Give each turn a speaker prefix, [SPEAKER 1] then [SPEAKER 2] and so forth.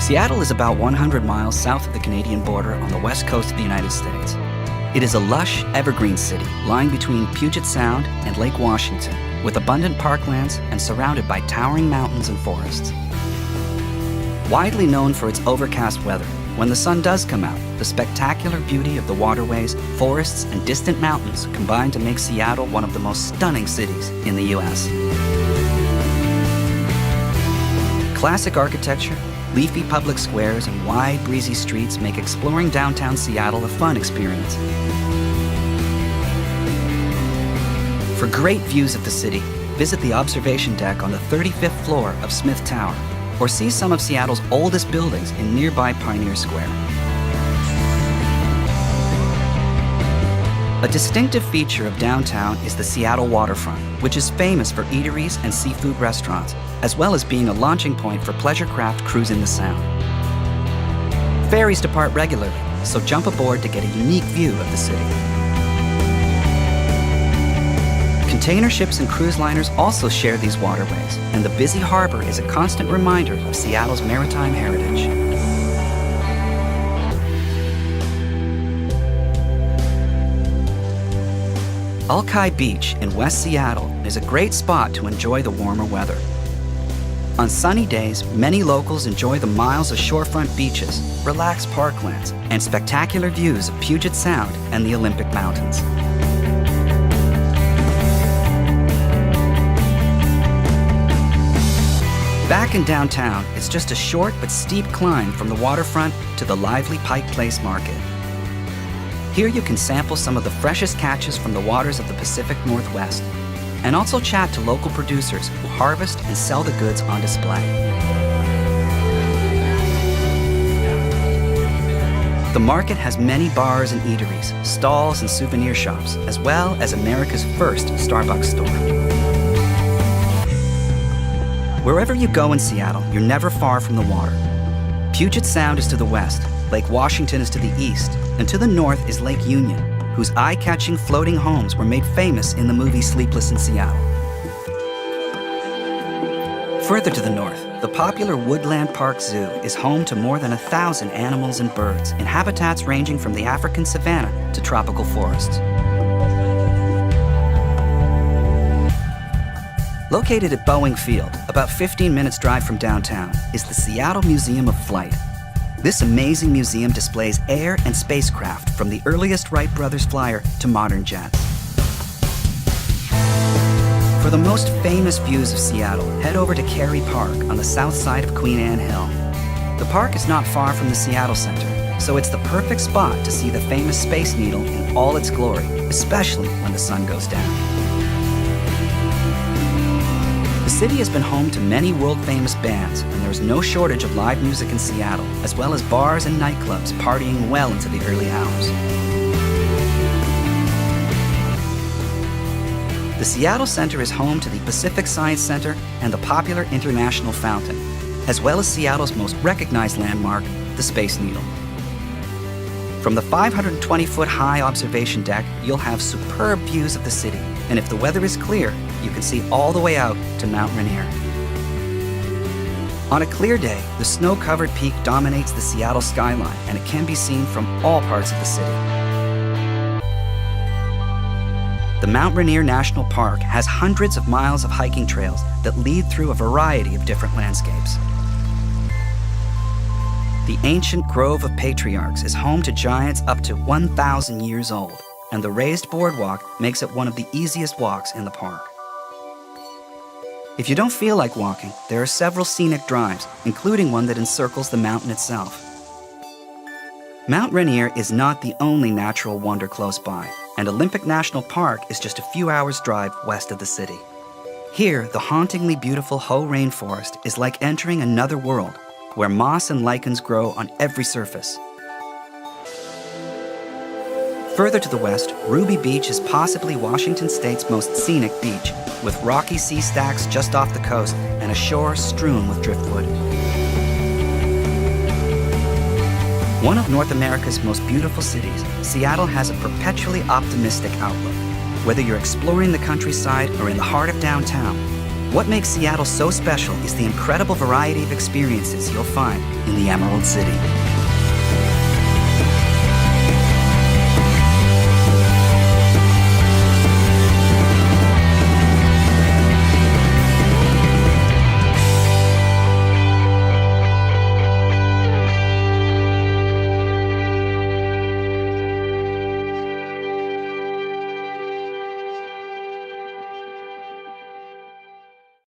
[SPEAKER 1] Seattle is about 100 miles south of the Canadian border on the west coast of the United States. It is a lush, evergreen city lying between Puget Sound and Lake Washington, with abundant parklands and surrounded by towering mountains and forests. Widely known for its overcast weather, when the sun does come out, the spectacular beauty of the waterways, forests, and distant mountains combine to make Seattle one of the most stunning cities in the U.S. Classic architecture, leafy public squares, and wide, breezy streets make exploring downtown Seattle a fun experience. For great views of the city, visit the observation deck on the 35th floor of Smith Tower, or see some of Seattle's oldest buildings in nearby Pioneer Square. A distinctive feature of downtown is the Seattle waterfront, which is famous for eateries and seafood restaurants, as well as being a launching point for pleasure craft cruising the Sound. Ferries depart regularly, so jump aboard to get a unique view of the city. Container ships and cruise liners also share these waterways, and the busy harbor is a constant reminder of Seattle's maritime heritage. Alki Beach in West Seattle is a great spot to enjoy the warmer weather. On sunny days, many locals enjoy the miles of shorefront beaches, relaxed parklands, and spectacular views of Puget Sound and the Olympic Mountains. Back in downtown, it's just a short but steep climb from the waterfront to the lively Pike Place Market. Here you can sample some of the freshest catches from the waters of the Pacific Northwest, and also chat to local producers who harvest and sell the goods on display. The market has many bars and eateries, stalls and souvenir shops, as well as America's first Starbucks store. Wherever you go in Seattle, you're never far from the water. Puget Sound is to the west, Lake Washington is to the east, and to the north is Lake Union, whose eye-catching floating homes were made famous in the movie Sleepless in Seattle. Further to the north, the popular Woodland Park Zoo is home to more than 1,000 animals and birds in habitats ranging from the African savanna to tropical forests. Located at Boeing Field, about 15 minutes drive from downtown, is the Seattle Museum of Flight. This amazing museum displays air and spacecraft from the earliest Wright brothers flyer to modern jets. For the most famous views of Seattle, head over to Cary Park on the south side of Queen Anne Hill. The park is not far from the Seattle Center, so it's the perfect spot to see the famous Space Needle in all its glory, especially when the sun goes down. The city has been home to many world-famous bands, and there's no shortage of live music in Seattle, as well as bars and nightclubs partying well into the early hours. The Seattle Center is home to the Pacific Science Center and the popular International Fountain, as well as Seattle's most recognized landmark, the Space Needle. From the 520-foot-high observation deck, you'll have superb views of the city, and if the weather is clear, you can see all the way out to Mount Rainier. On a clear day, the snow-covered peak dominates the Seattle skyline, and it can be seen from all parts of the city. The Mount Rainier National Park has hundreds of miles of hiking trails that lead through a variety of different landscapes. The ancient Grove of Patriarchs is home to giants up to 1,000 years old, and the raised boardwalk makes it one of the easiest walks in the park. If you don't feel like walking, there are several scenic drives, including one that encircles the mountain itself. Mount Rainier is not the only natural wonder close by, and Olympic National Park is just a few hours' drive west of the city. Here, the hauntingly beautiful Hoh Rainforest is like entering another world, where moss and lichens grow on every surface. Further to the west, Ruby Beach is possibly Washington State's most scenic beach, with rocky sea stacks just off the coast and a shore strewn with driftwood. One of North America's most beautiful cities, Seattle has a perpetually optimistic outlook. Whether you're exploring the countryside or in the heart of downtown, What makes Seattle so special is the incredible variety of experiences you'll find in the Emerald City.